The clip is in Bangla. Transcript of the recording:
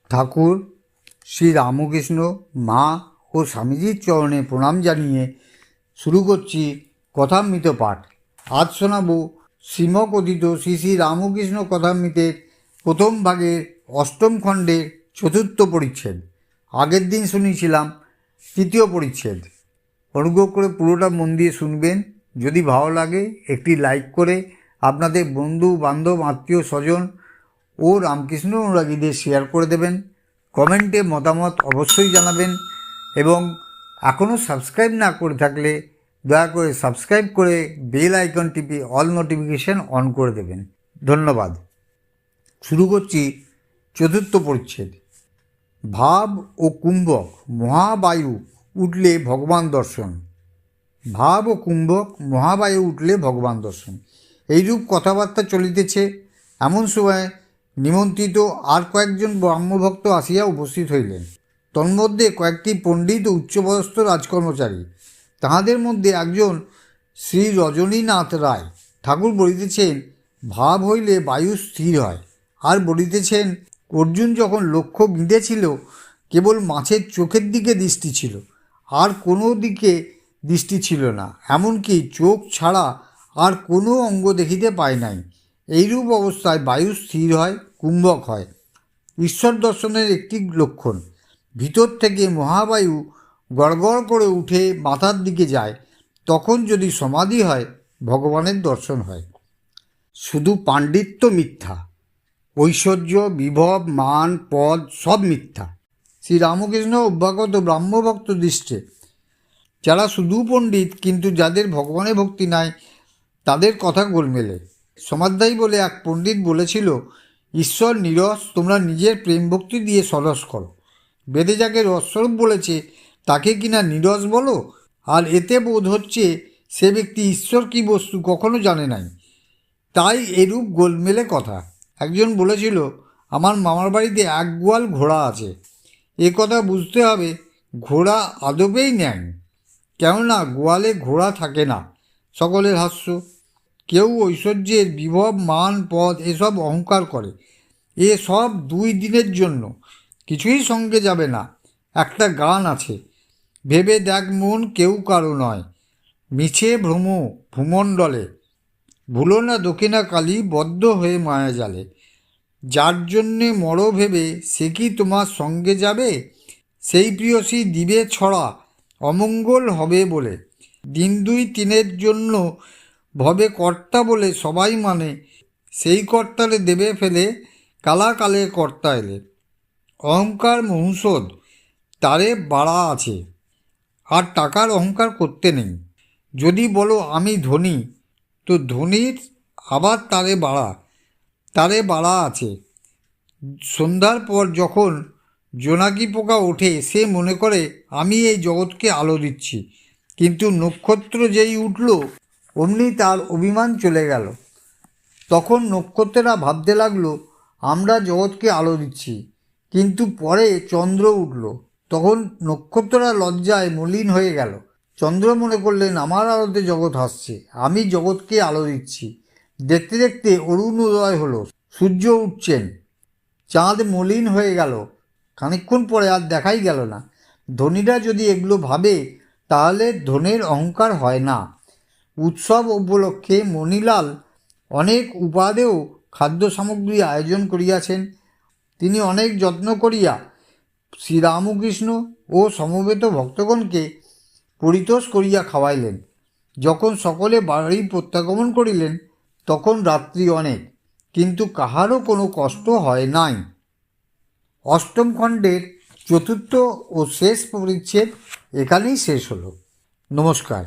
ঠাকুর শ্রী রামকৃষ্ণ মা ও স্বামীজির চরণে প্রণাম জানিয়ে শুরু করছি কথামৃত পাঠ। আজ শোনাব শ্রীমকথিত শ্রী শ্রী রামকৃষ্ণ কথামৃতের প্রথম ভাগের অষ্টম খণ্ডের চতুর্থ পরিচ্ছেদ। আগের দিন শুনিয়েছিলাম তৃতীয় পরিচ্ছেদ। অনুগ্রহ করে পুরোটা মন দিয়ে শুনবেন। যদি ভালো লাগে একটি লাইক করে আপনাদের বন্ধু বান্ধব আত্মীয় স্বজন ও রামকৃষ্ণ অনুরাগীদের শেয়ার করে দেবেন। কমেন্টে মতামত অবশ্যই জানাবেন এবং এখনও সাবস্ক্রাইব না করে থাকলে দয়া করে সাবস্ক্রাইব করে বেল আইকন টিপে অল নোটিফিকেশান অন করে দেবেন। ধন্যবাদ। শুরু করছি চতুর্থ পরিচ্ছেদ। ভাব ও কুম্ভক মহাবায়ু উঠলে ভগবান দর্শন। ভাব ও কুম্ভক মহাবায়ু উঠলে ভগবান দর্শন, এইরূপ কথাবার্তা চলিতেছে। এমন সময় নিমন্ত্রিত আর কয়েকজন ব্রাহ্মভক্ত আসিয়া উপস্থিত হইলেন। তন্মধ্যে কয়েকটি পণ্ডিত ও উচ্চপদস্থ রাজকর্মচারী। তাহাদের মধ্যে একজন শ্রী রজনীনাথ রায়। ঠাকুর বলিতেছেন, ভাব হইলে বায়ু স্থির হয়। আর বলিতেছেন, অর্জুন যখন লক্ষ্য বিঁধেছিল কেবল মাছের চোখের দিকে দৃষ্টি ছিল, আর কোনো দিকে দৃষ্টি ছিল না, এমনকি চোখ ছাড়া আর কোনো অঙ্গ দেখিতে পায় নাই। এইরূপ অবস্থায় বায়ু স্থির হয়, কুম্ভক হয়। ঈশ্বর দর্শনের একটি লক্ষণ। ভিতর থেকে মহাবায়ু গড়গড় করে উঠে মাথার দিকে যায়। তখন যদি সমাধি হয়, ভগবানের দর্শন হয়। শুধু পাণ্ডিত্য মিথ্যা, ঐশ্বর্য, বিভব, মান, পদ সব মিথ্যা। শ্রীরামকৃষ্ণ অভ্যাগত ব্রাহ্মভক্ত দৃষ্টে যারা শুধু পণ্ডিত কিন্তু যাদের ভগবানের ভক্তি নাই, তাদের কথা গোলমেলে। সমাধ্যায়ী বলে এক পণ্ডিত বলেছিল, ঈশ্বর নিরস, তোমরা নিজের প্রেম ভক্তি দিয়ে সরস করো। বেদে যাকে রসস্বরূপ বলেছে তাকে কিনা নিরস বলো, আর এতে বোধ হচ্ছে সে ব্যক্তি ঈশ্বর কি বস্তু কখনো জানে নাই। তাই এরূপ গোলমেলে কথা। একজন বলেছিল, আমার মামার বাড়িতে এক গোয়াল ঘোড়া আছে। এ কথা বুঝতে হবে ঘোড়া আদবেই নেয়, কেননা গোয়ালে ঘোড়া থাকে না। সকলের হাস্য। কেউ ঐশ্বর্যের, বিভব, মান, পদ এসব অহংকার করে। এ সব 2 দিনের জন্য, কিছুই সঙ্গে যাবে না। একটা গান আছে, ভেবে দেখ মন কেউ কারো নয়, মিছে ভ্রম ভূমণ্ডলে, ভুলো না দক্ষিণা কালী বদ্ধ হয়ে মায়া জালে। যার জন্যে মরো ভেবে সে কি তোমার সঙ্গে যাবে? সেই প্রিয়সী দিবে ছড়া অমঙ্গল হবে বলে। দিন 2-3 জন্য ভবে কর্তা বলে সবাই মানে, সেই কর্তারে দেবে ফেলে কালাকালে কর্তা এলে। অহংকার মহৌষধ, তারে বাড়া আছে, আর টাকার অহংকার করতে নেই। যদি বলো আমি ধনী, তো ধনীর আবার তারে বাড়া আছে। সন্ধ্যার পর যখন জোনাকি পোকা ওঠে, সে মনে করে আমি এই জগৎকে আলো দিচ্ছি, কিন্তু নক্ষত্র যেই উঠল অমনি তার অভিমান চলে গেল। তখন নক্ষত্ররা ভাবতে লাগলো আমরা জগৎকে আলো দিচ্ছি, কিন্তু পরে চন্দ্র উঠল, তখন নক্ষত্ররা লজ্জায় মলিন হয়ে গেল। চন্দ্র মনে করলেন আমার আলোতে জগৎ হাসছে, আমি জগৎকে আলো দিচ্ছি। দেখতে দেখতে অরুণোদয় হলো, সূর্য উঠছেন, চাঁদ মলিন হয়ে গেল, খানিকক্ষণ পরে আর দেখাই গেল না। ধনীরা যদি এগুলো ভাবে তাহলে ধনের অহংকার হয় না। উৎসব উপলক্ষে মণিলাল অনেক উপাদেয় খাদ্য সামগ্রী আয়োজন করিয়াছেন। তিনি অনেক যত্ন করিয়া শ্রীরামকৃষ্ণ ও সমবেত ভক্তগণকে পরিতোষ করিয়া খাওয়াইলেন। যখন সকলে বাড়ি প্রত্যাগমন করিলেন তখন রাত্রি অনেক, কিন্তু কাহারও কোনো কষ্ট হয় নাই। অষ্টম খণ্ডের চতুর্থ ও শেষ পরিচ্ছেদ এখানেই শেষ হলো। নমস্কার।